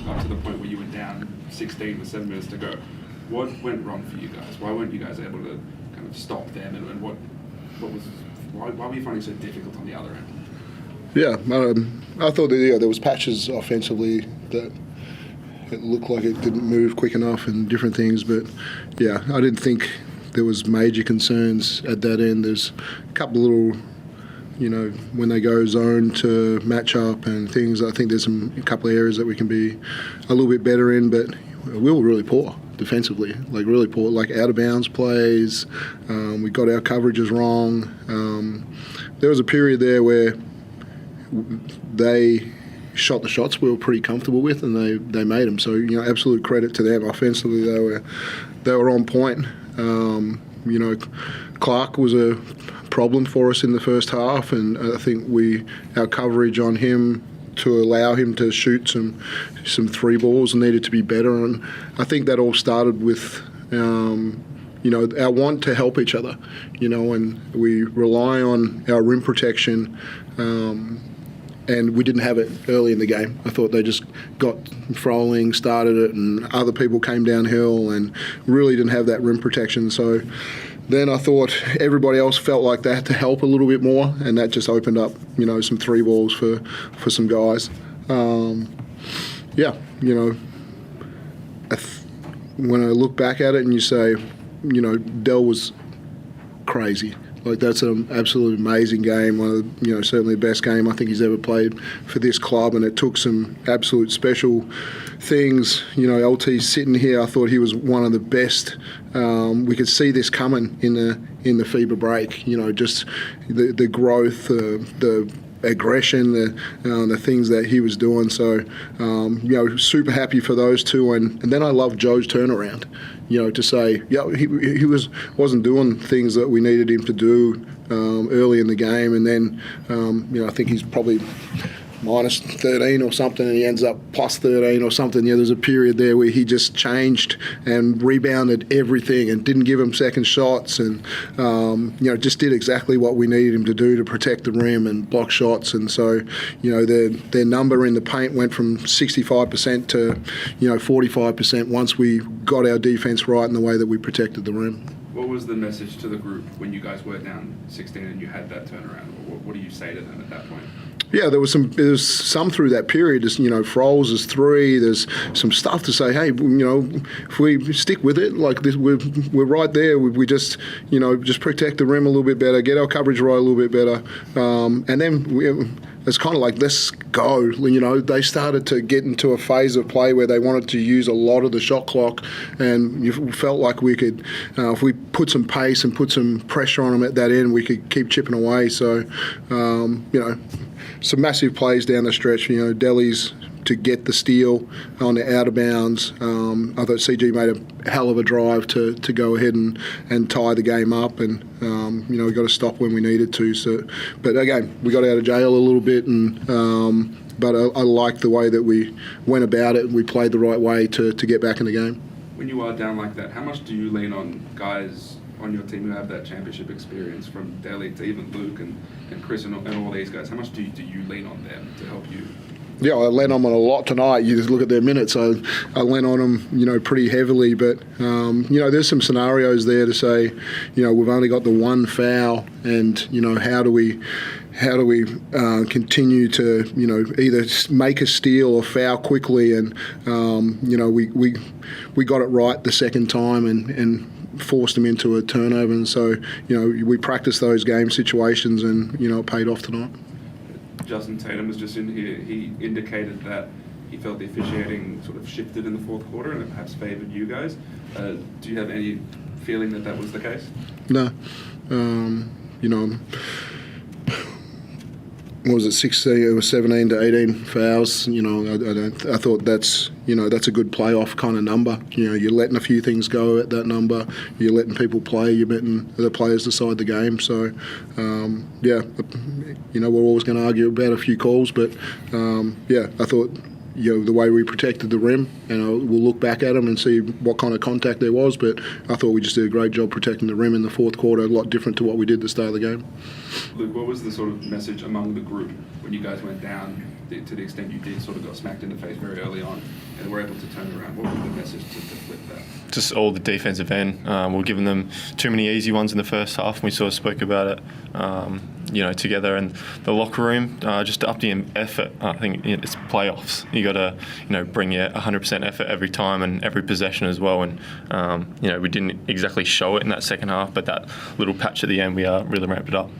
up to the point where you were down 16 with 7 minutes to go. What went wrong for you guys? Why weren't you guys able to kind of stop them, and why were you finding it so difficult on the other end? Yeah, I thought that there was patches offensively that it looked like it didn't move quick enough and different things, but yeah, I didn't think there was major concerns at that end. There's a couple of little, when they go zone to match up and things, I think there's a couple of areas that we can be a little bit better in, but we were really poor defensively, like really poor, like out of bounds plays. We got our coverages wrong. There was a period there where they shot the shots we were pretty comfortable with, and they made them. So absolute credit to them. Offensively, they were on point. Clark was a problem for us in the first half, and I think our coverage on him to allow him to shoot some three balls needed to be better. And I think that all started with our want to help each other, and we rely on our rim protection. And we didn't have it early in the game. I thought they just got Froling, started it, and other people came downhill and really didn't have that rim protection. So then I thought everybody else felt like they had to help a little bit more, and that just opened up, some three balls for some guys. When I look back at it and you say, Dell was crazy. Like, that's an absolutely amazing game. One of the, certainly the best game I think he's ever played for this club, and it took some absolute special things. LT's sitting here. I thought he was one of the best. We could see this coming in the FIBA break. Just the growth, the aggression, the things that he was doing. So, super happy for those two. And then I love Joe's turnaround. To say, he wasn't doing things that we needed him to do early in the game, and then, I think he's probably minus 13 or something, and he ends up plus 13 or something. There's a period there where he just changed and rebounded everything and didn't give him second shots, and just did exactly what we needed him to do to protect the rim and block shots. And so, their number in the paint went from 65% to 45% once we got our defense right in the way that we protected the rim. What was the message to the group when you guys were down 16 and you had that turnaround? What do you say to them at that point? Yeah, there was some through that period. Just, Froles is three. There's some stuff to say. Hey, if we stick with it, like this, we're right there. We just just protect the rim a little bit better, get our coverage right a little bit better, and then it's kind of like, let's go. They started to get into a phase of play where they wanted to use a lot of the shot clock, and you felt like we could, if we put some pace and put some pressure on them at that end, we could keep chipping away. So, some massive plays down the stretch. Delhi's to get the steal on the out of bounds. I thought CG made a hell of a drive to go ahead and tie the game up, and we got to stop when we needed to. So, but again, we got out of jail a little bit, and but I liked the way that we went about it. We played the right way to get back in the game. When you are down like that, how much do you lean on guys on your team who have that championship experience, from Delhi to even Luke and Chris and all these guys? How much do you lean on them to help you? Yeah, I lean on them a lot tonight. You just look at their minutes. I lean on them, pretty heavily. But there's some scenarios there to say, we've only got the one foul, and how do we continue to either make a steal or foul quickly? And we got it right the second time and forced them into a turnover. And so we practiced those game situations, and it paid off tonight. Justin Tatum was just in here. He indicated that he felt the officiating sort of shifted in the fourth quarter and it perhaps favoured you guys. Do you have any feeling that was the case? No. What was it, 16? It was 17 to 18 fouls. I thought that's a good playoff kind of number. You're letting a few things go at that number. You're letting people play. You're letting the players decide the game. So, we're always going to argue about a few calls, but I thought the way we protected the rim, and we'll look back at them and see what kind of contact there was, but I thought we just did a great job protecting the rim in the fourth quarter, a lot different to what we did at the start of the game. Luke, what was the sort of message among the group when you guys went down to the extent you did sort of got smacked in the face very early on and were able to turn it around? What was the message to flip that? Just all the defensive end. We're giving them too many easy ones in the first half, and we sort of spoke about it, together. And the locker room, just up the effort. I think it's playoffs. You got to, bring your 100% effort every time and every possession as well. And we didn't exactly show it in that second half, but that little patch at the end, we really ramped it up.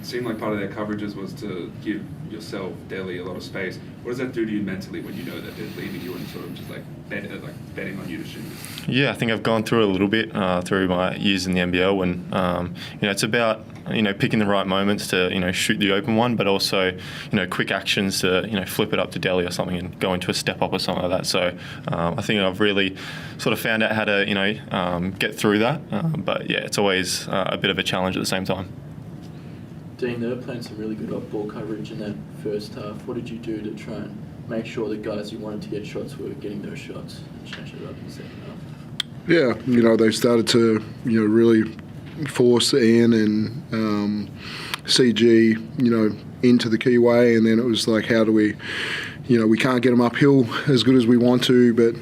It seemed like part of their coverages was to give yourself, Delhi, a lot of space. What does that do to you mentally when you know that they're leaving you and sort of just betting on you to shoot? Yeah, I think I've gone through it a little bit through my years in the NBL, and it's about picking the right moments to shoot the open one, but also quick actions to flip it up to Delhi or something and go into a step up or something like that. So I think I've really sort of found out how to get through that. But yeah, it's always a bit of a challenge at the same time. Dean, they were playing some really good off-ball coverage in that first half. What did you do to try and make sure the guys you wanted to get shots were getting those shots and change it up in the second half? Yeah, they started to, really force Ian and CG, into the keyway, and then it was like, how do we, we can't get them uphill as good as we want to, but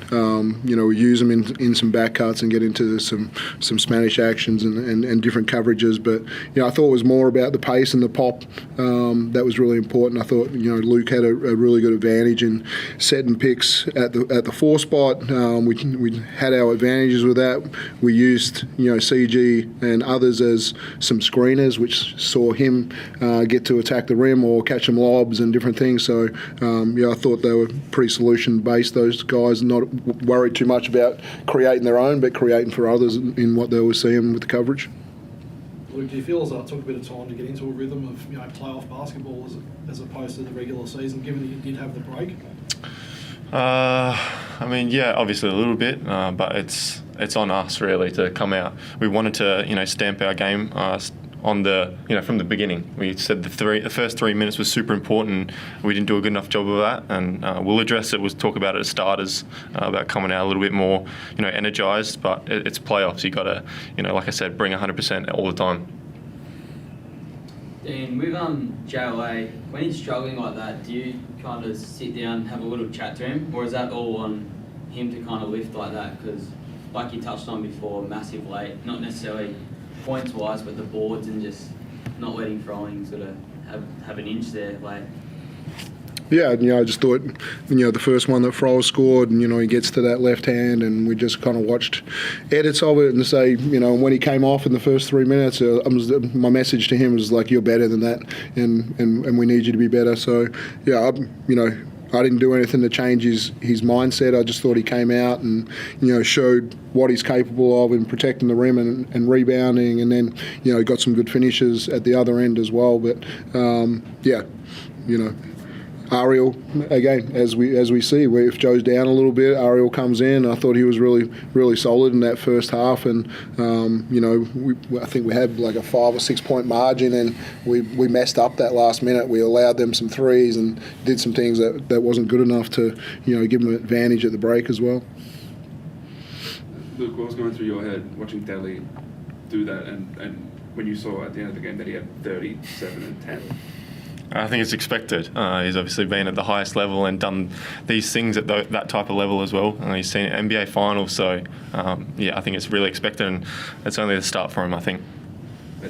we use them in some back cuts and get into some Spanish actions and different coverages. But I thought it was more about the pace and the pop that was really important. I thought Luke had a really good advantage in setting picks at the 4 spot. We had our advantages with that. We used CG and others as some screeners, which saw him get to attack the rim or catch some lobs and different things. So I thought they were pretty solution-based, those guys, not worried too much about creating their own, but creating for others in what they were seeing with the coverage. Luke, do you feel as though it took a bit of time to get into a rhythm of playoff basketball as opposed to the regular season, given that you did have the break? Yeah, obviously a little bit, but it's on us really to come out. We wanted to stamp our game on the from the beginning. We said the first 3 minutes was super important. We didn't do a good enough job of that, and we'll address it. We'll talk about it as starters, about coming out a little bit more energized. But it's playoffs. You got to like I said, bring 100% all the time. Dean, with JLA, when he's struggling like that, do you kind of sit down and have a little chat to him, or is that all on him to kind of lift like that? Because like you touched on before, massive late, not necessarily points wise, but the boards and just not letting throwing sort of have an inch there late. Yeah, I just thought, the first one that Froll scored, and, he gets to that left hand, and we just kind of watched edits of it and say, when he came off in the first 3 minutes, my message to him was like, you're better than that, and we need you to be better. So, yeah, I didn't do anything to change his mindset. I just thought he came out and, showed what he's capable of in protecting the rim and rebounding, and then, got some good finishes at the other end as well. But, Ariel, again, as we see, if Joe's down a little bit, Ariel comes in. I thought he was really, really solid in that first half, and I think we had like a 5 or 6 point margin, and we messed up that last minute. We allowed them some threes and did some things that wasn't good enough to give them an advantage at the break as well. Luke, what was going through your head watching Delhi do that, and when you saw at the end of the game that he had 37 and 10? I think it's expected. He's obviously been at the highest level and done these things at that type of level as well. He's seen an NBA finals, so I think it's really expected, and it's only the start for him, I think.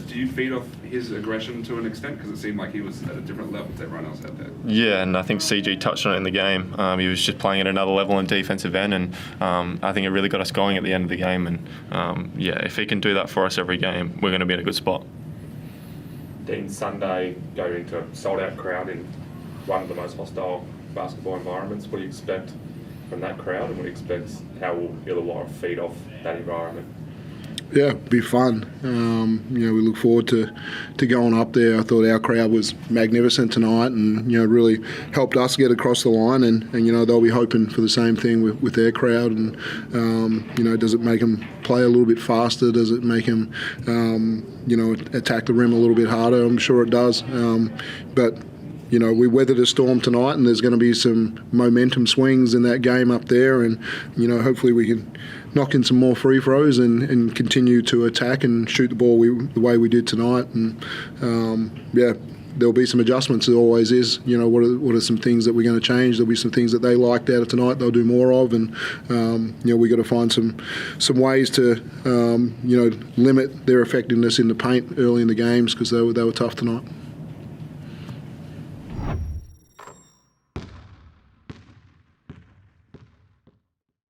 Do you feed off his aggression to an extent? Because it seemed like he was at a different level to everyone else out there. Yeah, and I think CG touched on it in the game. He was just playing at another level in defensive end, and I think it really got us going at the end of the game. And if he can do that for us every game, we're going to be in a good spot. Dean, Sunday, go into a sold-out crowd in one of the most hostile basketball environments. What do you expect from that crowd, and what do you expect how will Illawarra feed off that environment? Yeah, it'd be fun. We look forward to going up there. I thought our crowd was magnificent tonight, and really helped us get across the line. And they'll be hoping for the same thing with their crowd. And does it make them play a little bit faster? Does it make them attack the rim a little bit harder? I'm sure it does. But we weathered a storm tonight, and there's going to be some momentum swings in that game up there, and hopefully we can knock in some more free throws and continue to attack and shoot the ball the way we did tonight. And there'll be some adjustments. There always is. You know, what are some things that we're going to change? There'll be some things that they liked out of tonight they'll do more of, and you know, we got to find some ways to you know, limit their effectiveness in the paint early in the games, because they were tough tonight.